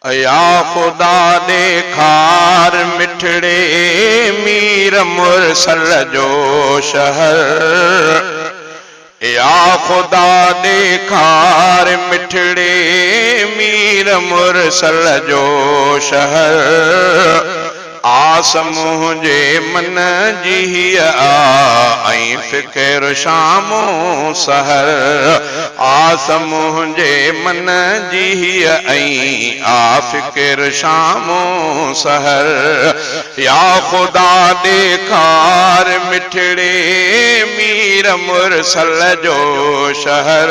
या खुदा ॾेखार मिठड़े मीर मुरसल जो शहर। या खुदा ॾेखार मिठड़े मीर मुरसल जो शहर। आस मुझे मन जी आई फिक्र शामो सहर। आस मुझे मन जी आई आ फिक्र शामो सहर। या खुदा ॾेखार मिठड़े मीर मुरसल जो शहर।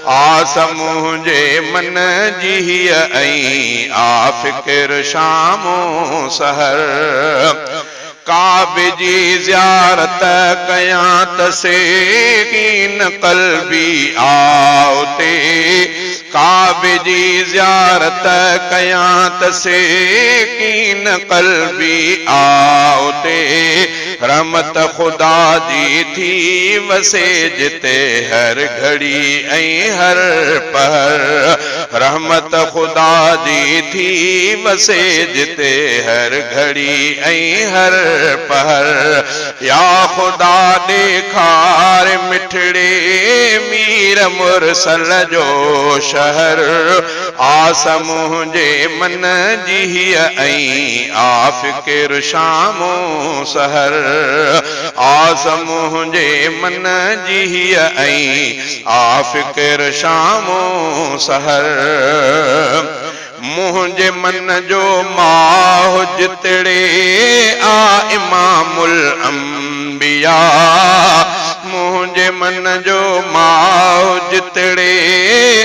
आस मुझे मन जी आई आ फिक्र शामो सहर। काबे जी ज़ियारत कयां त सेकीन क़ल्बी आउते। काबे जी ज़ियारत कयां त सेकीन क़ल्बी आउते। रहमत खुदा जी थी वसे जिते हर घड़ी ऐं हर पहर। रहमत खुदा जी थी वसे जिते हर घड़ी ऐं हर पहर। या खुदा ॾेखार मिठड़े मीर मुरसल जो शहर। आस मुझे मन जी आई आ फिक्र शामो सहर। आस मुझे मन जी आई आ फिक्र शामो सहर। मुझे मन जो माह जितड़े आ इमामुल अंबिया। मुझे मन जो माह जितड़े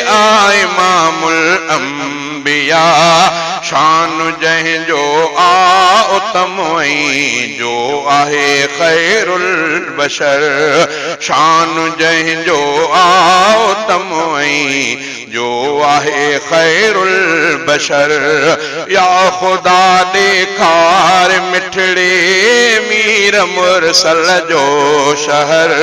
आ इमामुल अंबिया। शान जंहिं जो आ उत्तम जो आहे खैरुल बशर। शान जंहिं जो आ उत्तम जो आहे खैरुल बशर। या खुदा ॾेखार मिठड़े मीर मुरसल जो शहर।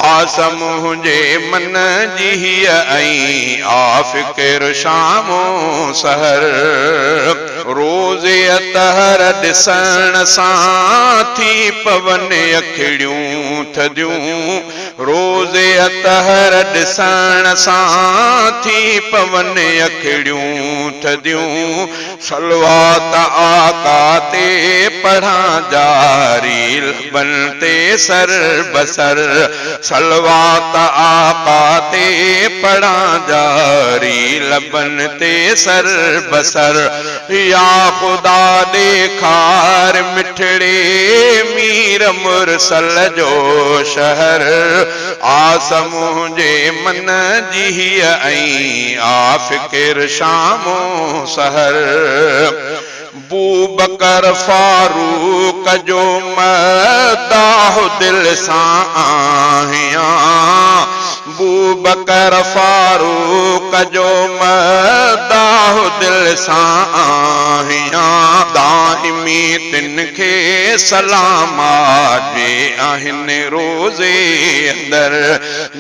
आस मुझे मन जी आई आ फिक्र शामो सहर। रोज़े अतहर ॾिसण सां थी पवन अखिड़ियूं थदियूं। रोज़े अतहर ॾिसण सां थी पवन अखिड़ियूं थदियूं। सलवात आका ते पढ़ां जारी लबन ते सर बसर। सलवात आका ते पढ़ां जारी लबन ते सर बसर। या खुदा ॾेखार मिठड़े मीर मुरसल जो शहर। आस मुझे मन जी आई आ फिक्र शामो सहर। बूबकर फारूक जो मदाह दिल सां आहियां। बूबकर फारूक जो मदाह दिल सां आहियां। दाइमी तिन खे सलामा जे आहिनि रोज़े अंदर।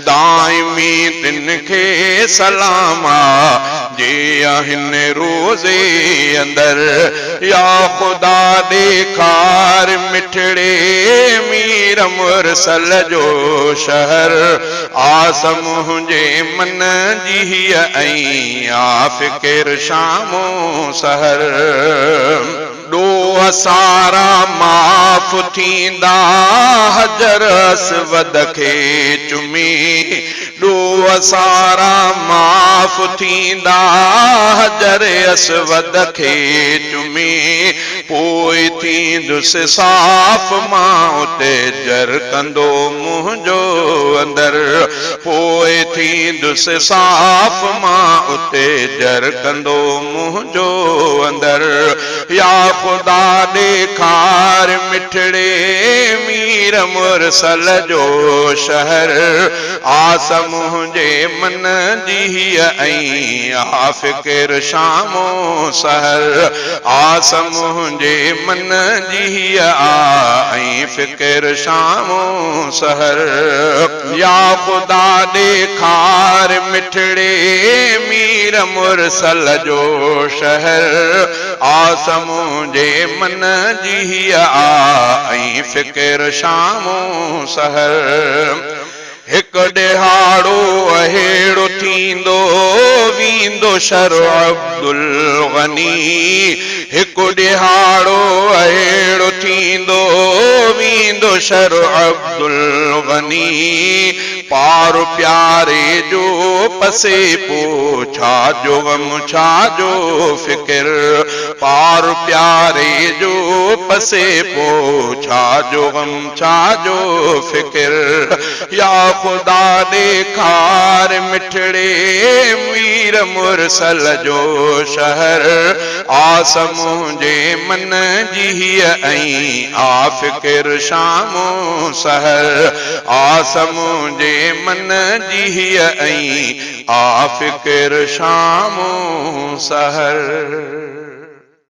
दाइमी तिन खे सलामा जे आहिनि रोज़े अंदर। या खुदा ॾेखार मिठड़े मीर मुरसल जो शहर। आस मुझे मन जी आई आ फिक्र शामो सहर। ॾोह सारा माफ़ थींदा हजर असवद खे चुमी। ॾोह सारा माफ़ थींदा हजर असवद खे चुमी। पोइ थींदुसि साफ़ मां उते जर कंदो मुंहिंजो अंदर। पोइ थींदुसि साफ़ मां उते जर कंदो मुंहिंजो अंदर। या खुदा ॾेखार मिठड़े मीर मुरसल जो शहर। आस मुंहिंजे मन जी ऐं आ फ़िकिर शामो सहर आस मुंहिंजे मन जी ऐं फ़िकिर शामो सहर या ख़ुदा ॾेखार मिठड़े मीर मुरसल जो शहर आस मुंहिंजे मन जी ऐं फ़िकिर शामो सहर हिक ॾिहाड़ो अहिड़ो थींदो वींदो शरो अब्दुल गनी हिक ॾिहाड़ो अहिड़ो थींदो वींदो शरो अब्दुल गनी पार प्यारे जो पसे पो छाजो गम छाजो फ़िकिर पार प्यारे जो पसे पो छाजो गम छाजो फ़िकिर या ख़ुदा ॾेखार मिठड़े मीर मुरसल जो शहर आस मुंहिंजे मन जी ऐं आ फ़िकिर शामो सहर आस मुंहिंजे मन जी ऐं आ फ़िकिर शामो सहर